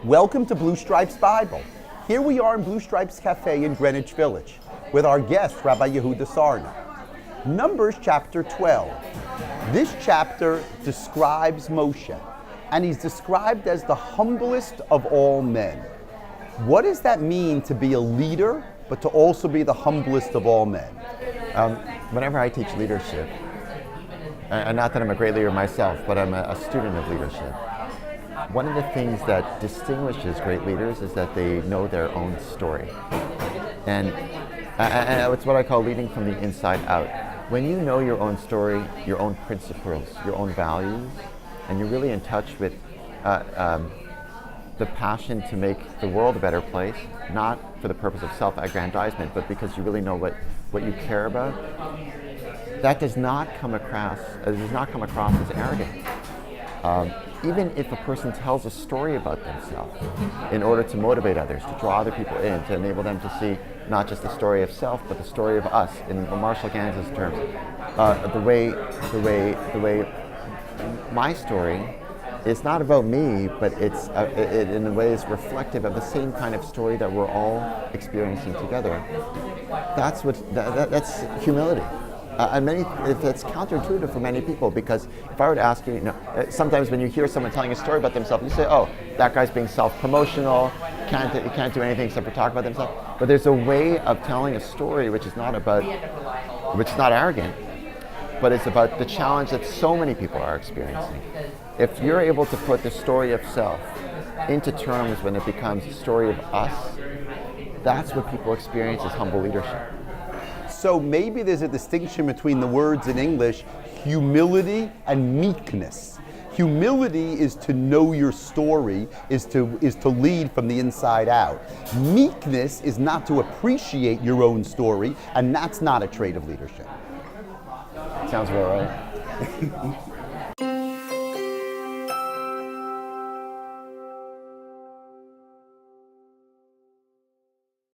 Welcome to Blue Stripes Bible. Here we are in Blue Stripes Cafe in Greenwich Village with our guest, Rabbi Yehuda Sarna. Numbers chapter 12. This chapter describes Moshe, and he's described as the humblest of all men. What does that mean to be a leader, but to also be the humblest of all men? Whenever I teach leadership, and not that I'm a great leader myself, but I'm a student of leadership, one of the things that distinguishes great leaders is that they know their own story. And it's what I call leading from the inside out. When you know your own story, your own principles, your own values, and you're really in touch with the passion to make the world a better place, not for the purpose of self-aggrandizement, but because you really know what you care about, that does not come across as arrogant. Even if a person tells a story about themselves in order to motivate others, to draw other people in, to enable them to see not just the story of self, but the story of us, in Marshall Ganz's terms, the way my story is not about me, but it in a way is reflective of the same kind of story that we're all experiencing together. That's humility. And it's counterintuitive for many people, because if I were to ask you, sometimes when you hear someone telling a story about themselves, you say, "Oh, that guy's being self-promotional. Can't do anything except for talk about themselves." But there's a way of telling a story which is not arrogant, but it's about the challenge that so many people are experiencing. If you're able to put the story of self into terms when it becomes a story of us, that's what people experience as humble leadership. So maybe there's a distinction between the words in English, humility and meekness. Humility is to know your story, is to lead from the inside out. Meekness is not to appreciate your own story, and that's not a trait of leadership. Sounds about right.